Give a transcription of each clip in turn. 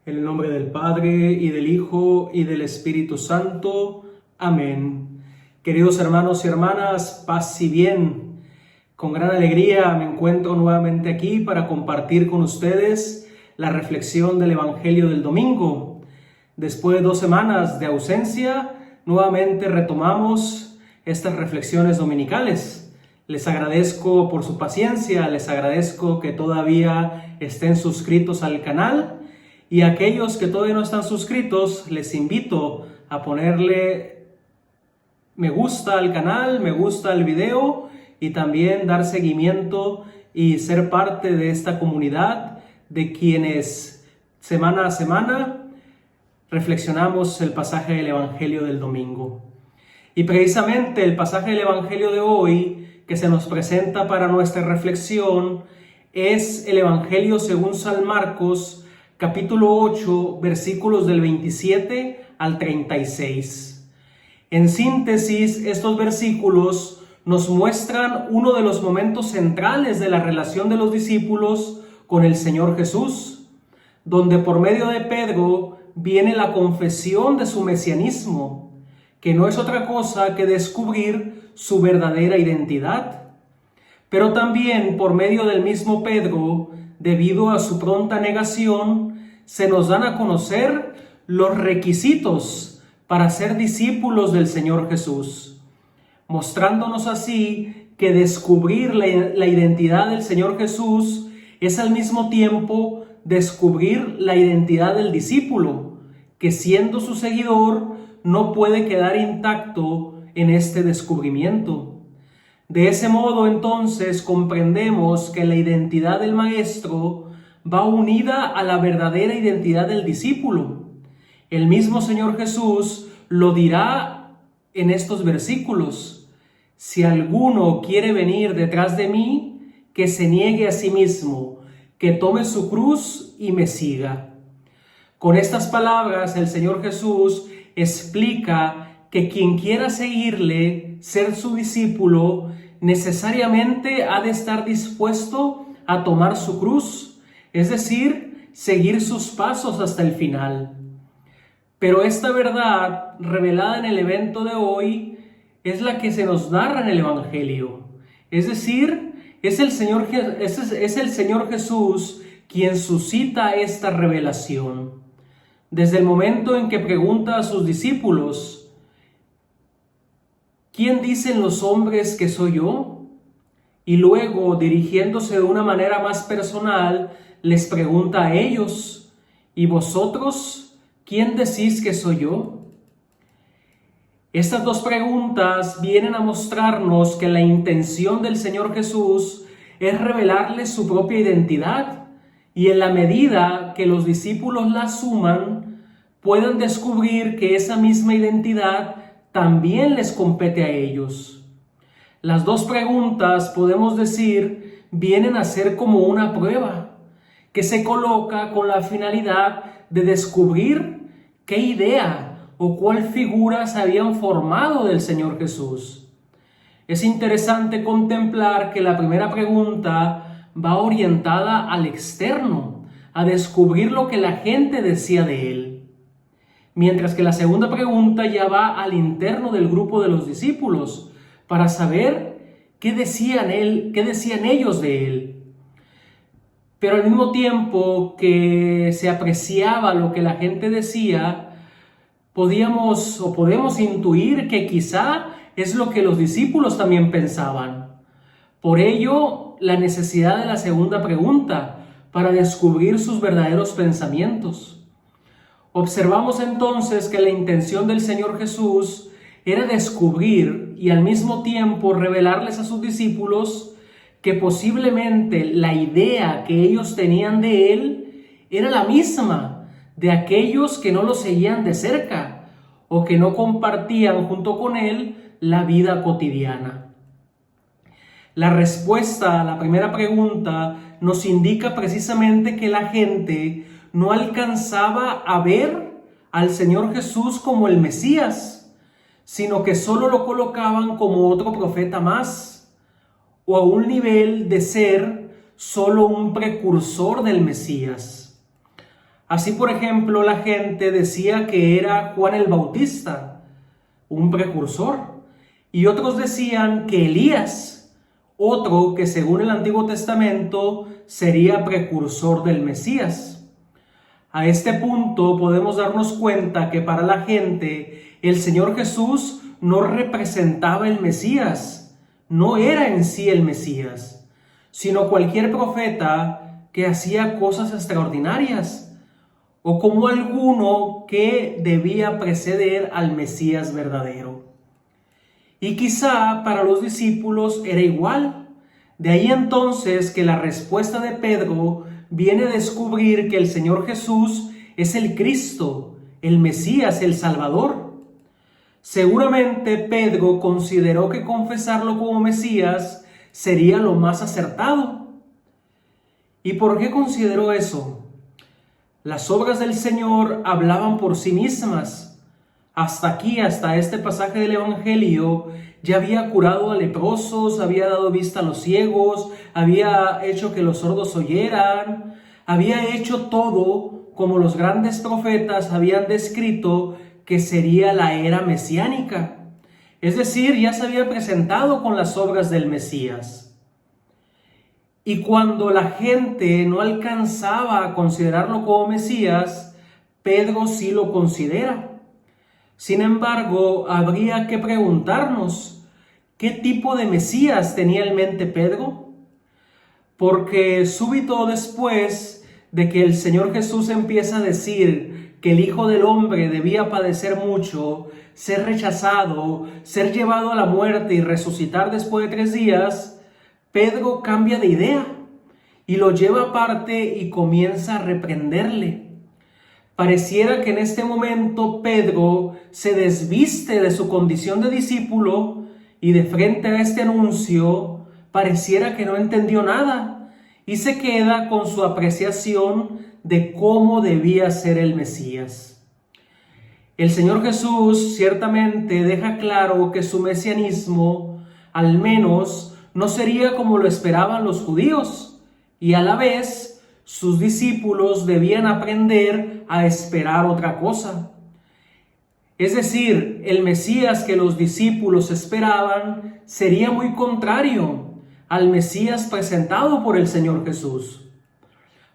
En el nombre del Padre, y del Hijo, y del Espíritu Santo. Amén. Queridos hermanos y hermanas, paz y bien. Con gran alegría me encuentro nuevamente aquí para compartir con ustedes la reflexión del Evangelio del domingo. Después de 2 semanas de ausencia, nuevamente retomamos estas reflexiones dominicales. Les agradezco por su paciencia, les agradezco que todavía estén suscritos al canal. Y a aquellos que todavía no están suscritos, les invito a ponerle me gusta al canal, me gusta al video y también dar seguimiento y ser parte de esta comunidad de quienes semana a semana reflexionamos el pasaje del Evangelio del domingo. Y precisamente el pasaje del Evangelio de hoy que se nos presenta para nuestra reflexión es el Evangelio según San Marcos, capítulo 8, versículos del 27 al 36. En síntesis, estos versículos nos muestran uno de los momentos centrales de la relación de los discípulos con el Señor Jesús, donde por medio de Pedro viene la confesión de su mesianismo, que no es otra cosa que descubrir su verdadera identidad. Pero también por medio del mismo Pedro, debido a su pronta negación, se nos dan a conocer los requisitos para ser discípulos del Señor Jesús, mostrándonos así que descubrir la identidad del Señor Jesús es al mismo tiempo descubrir la identidad del discípulo, que siendo su seguidor no puede quedar intacto en este descubrimiento. De ese modo, entonces, comprendemos que la identidad del Maestro va unida a la verdadera identidad del discípulo. El mismo Señor Jesús lo dirá en estos versículos: si alguno quiere venir detrás de mí, que se niegue a sí mismo, que tome su cruz y me siga. Con estas palabras, el Señor Jesús explica que quien quiera seguirle, ser su discípulo, necesariamente ha de estar dispuesto a tomar su cruz, es decir, seguir sus pasos hasta el final. Pero esta verdad, revelada en el evento de hoy, es la que se nos narra en el Evangelio. Es decir, es el Señor Jesús quien suscita esta revelación. Desde el momento en que pregunta a sus discípulos: ¿quién dicen los hombres que soy yo? Y luego, dirigiéndose de una manera más personal, les pregunta a ellos: ¿y vosotros, quién decís que soy yo? Estas dos preguntas vienen a mostrarnos que la intención del Señor Jesús es revelarles su propia identidad, y en la medida que los discípulos la asuman, puedan descubrir que esa misma identidad también les compete a ellos. Las dos preguntas, podemos decir, vienen a ser como una prueba que se coloca con la finalidad de descubrir qué idea o cuál figura se habían formado del Señor Jesús. Es interesante contemplar que la primera pregunta va orientada al externo, a descubrir lo que la gente decía de él. Mientras que la segunda pregunta ya va al interno del grupo de los discípulos para saber qué decían ellos de él. Pero al mismo tiempo que se apreciaba lo que la gente decía, podemos intuir que quizá es lo que los discípulos también pensaban. Por ello, la necesidad de la segunda pregunta para descubrir sus verdaderos pensamientos. Observamos entonces que la intención del Señor Jesús era descubrir y al mismo tiempo revelarles a sus discípulos que posiblemente la idea que ellos tenían de Él era la misma de aquellos que no lo seguían de cerca o que no compartían junto con Él la vida cotidiana. La respuesta a la primera pregunta nos indica precisamente que la gente no alcanzaba a ver al Señor Jesús como el Mesías, sino que solo lo colocaban como otro profeta más, o a un nivel de ser solo un precursor del Mesías. Así, por ejemplo, la gente decía que era Juan el Bautista, un precursor, y otros decían que Elías, otro que según el Antiguo Testamento sería precursor del Mesías. A este punto podemos darnos cuenta que para la gente el Señor Jesús no representaba el Mesías, no era en sí el Mesías, sino cualquier profeta que hacía cosas extraordinarias, o como alguno que debía preceder al Mesías verdadero. Y quizá para los discípulos era igual. De ahí entonces que la respuesta de Pedro viene a descubrir que el Señor Jesús es el Cristo, el Mesías, el Salvador. Seguramente Pedro consideró que confesarlo como Mesías sería lo más acertado. ¿Y por qué consideró eso? Las obras del Señor hablaban por sí mismas. Hasta este pasaje del Evangelio, ya había curado a leprosos, había dado vista a los ciegos, había hecho que los sordos oyeran, había hecho todo como los grandes profetas habían descrito que sería la era mesiánica. Es decir, ya se había presentado con las obras del Mesías. Y cuando la gente no alcanzaba a considerarlo como Mesías, Pedro sí lo considera. Sin embargo, habría que preguntarnos, ¿qué tipo de Mesías tenía en mente Pedro? Porque súbito después de que el Señor Jesús empieza a decir que el Hijo del Hombre debía padecer mucho, ser rechazado, ser llevado a la muerte y resucitar después de 3 días, Pedro cambia de idea y lo lleva aparte y comienza a reprenderle. Pareciera que en este momento Pedro se desviste de su condición de discípulo y de frente a este anuncio pareciera que no entendió nada y se queda con su apreciación de cómo debía ser el Mesías. El Señor Jesús ciertamente deja claro que su mesianismo, al menos, no sería como lo esperaban los judíos, y a la vez sus discípulos debían aprender a esperar otra cosa. Es decir, el Mesías que los discípulos esperaban sería muy contrario al Mesías presentado por el Señor Jesús.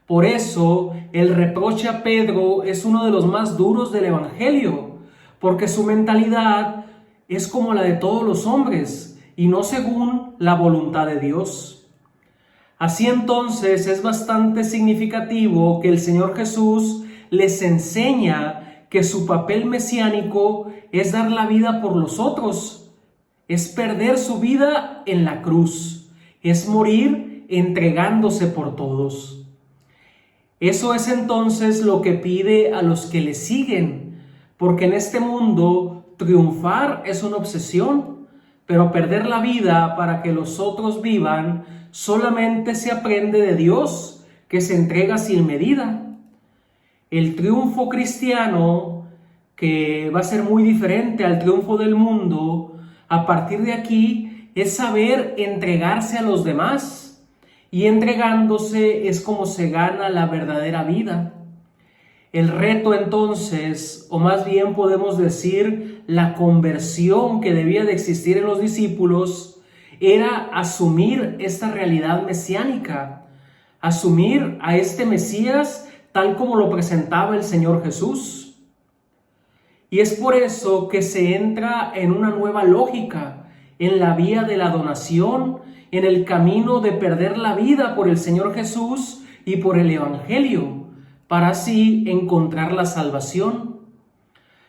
Por eso, el reproche a Pedro es uno de los más duros del Evangelio, porque su mentalidad es como la de todos los hombres, y no según la voluntad de Dios. Así entonces es bastante significativo que el Señor Jesús les enseña que su papel mesiánico es dar la vida por los otros, es perder su vida en la cruz, es morir entregándose por todos. Eso es entonces lo que pide a los que le siguen, porque en este mundo triunfar es una obsesión, pero perder la vida para que los otros vivan solamente se aprende de Dios, que se entrega sin medida. El triunfo cristiano, que va a ser muy diferente al triunfo del mundo, a partir de aquí es saber entregarse a los demás, y entregándose es como se gana la verdadera vida. El reto entonces, o más bien podemos decir, la conversión que debía de existir en los discípulos, era asumir esta realidad mesiánica, asumir a este Mesías tal como lo presentaba el Señor Jesús. Y es por eso que se entra en una nueva lógica, en la vía de la donación, en el camino de perder la vida por el Señor Jesús y por el Evangelio, para así encontrar la salvación.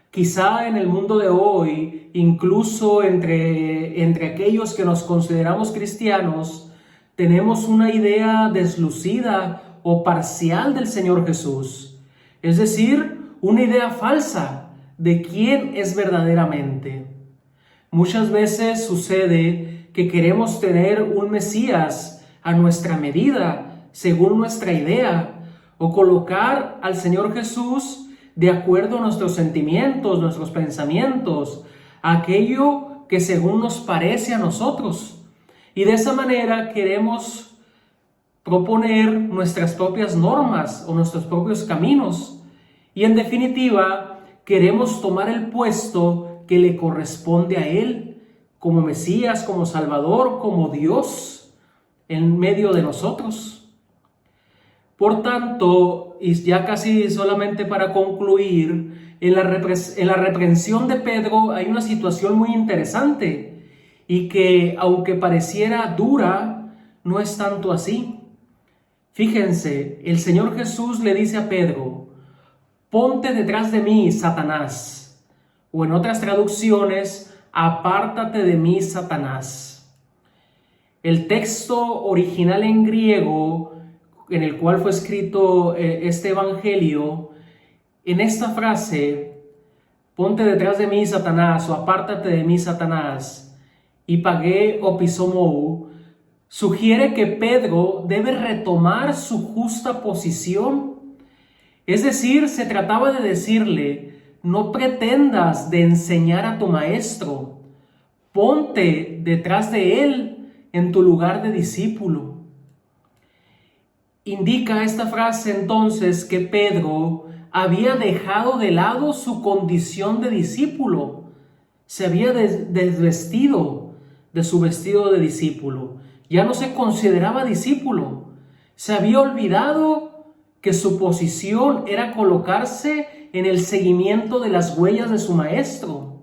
Quizá en el mundo de hoy, incluso entre aquellos que nos consideramos cristianos, tenemos una idea deslucida o parcial del Señor Jesús, es decir, una idea falsa de quién es verdaderamente. Muchas veces sucede que queremos tener un Mesías a nuestra medida, según nuestra idea, o colocar al Señor Jesús de acuerdo a nuestros sentimientos, nuestros pensamientos, aquello que según nos parece a nosotros. Y de esa manera queremos proponer nuestras propias normas o nuestros propios caminos. Y en definitiva, queremos tomar el puesto que le corresponde a Él, como Mesías, como Salvador, como Dios en medio de nosotros. Por tanto, y ya casi solamente para concluir, en la reprensión de Pedro hay una situación muy interesante y que, aunque pareciera dura, no es tanto así. Fíjense, el Señor Jesús le dice a Pedro: ponte detrás de mí, Satanás. O en otras traducciones, apártate de mí, Satanás. El texto original en griego, en el cual fue escrito este evangelio, en esta frase, ponte detrás de mí, Satanás, o apártate de mí, Satanás, ipagé o pisomou, sugiere que Pedro debe retomar su justa posición. Es decir, se trataba de decirle: no pretendas de enseñar a tu maestro, ponte detrás de él en tu lugar de discípulo. Indica esta frase entonces que Pedro había dejado de lado su condición de discípulo, se había desvestido de su vestido de discípulo, ya no se consideraba discípulo, se había olvidado que su posición era colocarse en el seguimiento de las huellas de su maestro.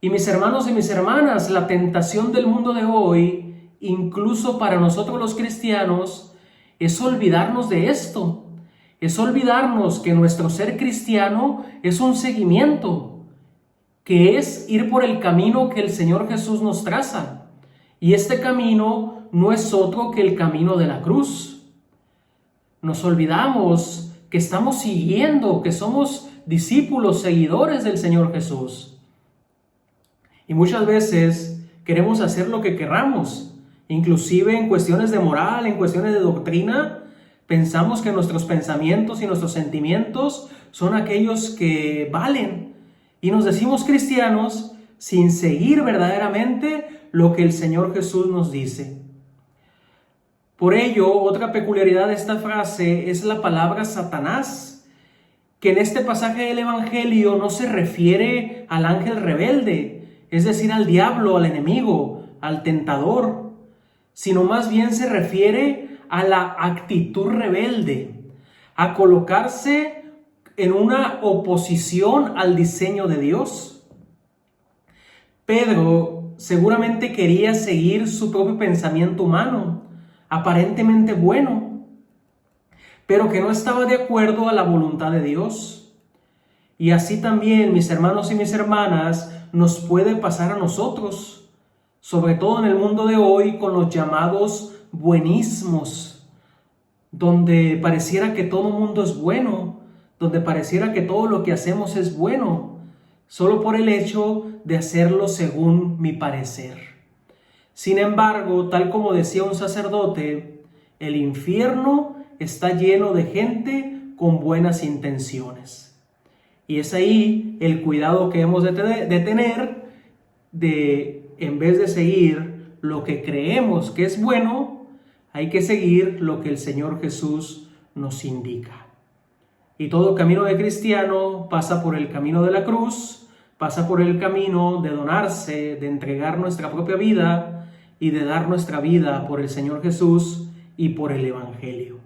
Y mis hermanos y mis hermanas, la tentación del mundo de hoy, incluso para nosotros los cristianos, es olvidarnos de esto. Es olvidarnos que nuestro ser cristiano es un seguimiento, que es ir por el camino que el Señor Jesús nos traza. Y este camino no es otro que el camino de la cruz. Nos olvidamos que estamos siguiendo, que somos discípulos, seguidores del Señor Jesús. Y muchas veces queremos hacer lo que querramos, inclusive en cuestiones de moral, en cuestiones de doctrina. Pensamos que nuestros pensamientos y nuestros sentimientos son aquellos que valen. Y nos decimos cristianos sin seguir verdaderamente lo que el Señor Jesús nos dice. Por ello, otra peculiaridad de esta frase es la palabra Satanás, que en este pasaje del Evangelio no se refiere al ángel rebelde, es decir, al diablo, al enemigo, al tentador, sino más bien se refiere a la actitud rebelde, a colocarse en una oposición al diseño de Dios. Pedro seguramente quería seguir su propio pensamiento humano, aparentemente bueno, pero que no estaba de acuerdo a la voluntad de Dios. Y así también, mis hermanos y mis hermanas, nos puede pasar a nosotros, sobre todo en el mundo de hoy, con los llamados buenismos, donde pareciera que todo mundo es bueno, donde pareciera que todo lo que hacemos es bueno, solo por el hecho de hacerlo según mi parecer. Sin embargo, tal como decía un sacerdote, el infierno está lleno de gente con buenas intenciones. Y es ahí el cuidado que hemos de tener de, en vez de seguir lo que creemos que es bueno, hay que seguir lo que el Señor Jesús nos indica. Y todo camino de cristiano pasa por el camino de la cruz, pasa por el camino de donarse, de entregar nuestra propia vida y de dar nuestra vida por el Señor Jesús y por el Evangelio.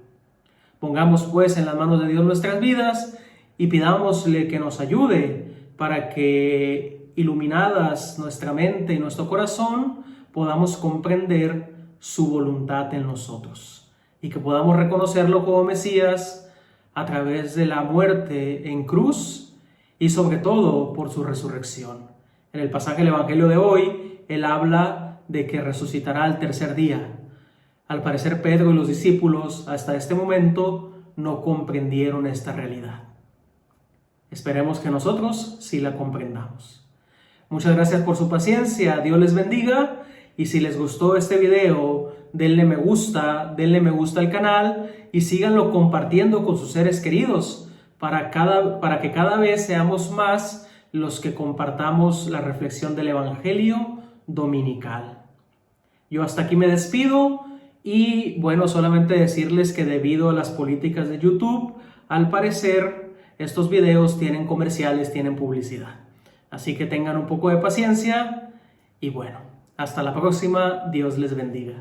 Pongamos pues en las manos de Dios nuestras vidas y pidámosle que nos ayude para que, iluminadas nuestra mente y nuestro corazón, podamos comprender su voluntad en nosotros y que podamos reconocerlo como Mesías a través de la muerte en cruz y sobre todo por su resurrección. En el pasaje del Evangelio de hoy, él habla de que resucitará al tercer día. Al parecer, Pedro y los discípulos hasta este momento no comprendieron esta realidad. Esperemos que nosotros sí la comprendamos. Muchas gracias por su paciencia, Dios les bendiga, y si les gustó este video, denle me gusta al canal y síganlo compartiendo con sus seres queridos para que cada vez seamos más los que compartamos la reflexión del Evangelio dominical. Yo hasta aquí me despido Y bueno, solamente decirles que debido a las políticas de YouTube, al parecer estos videos tienen comerciales, tienen publicidad. Así que tengan un poco de paciencia y bueno, hasta la próxima, Dios les bendiga.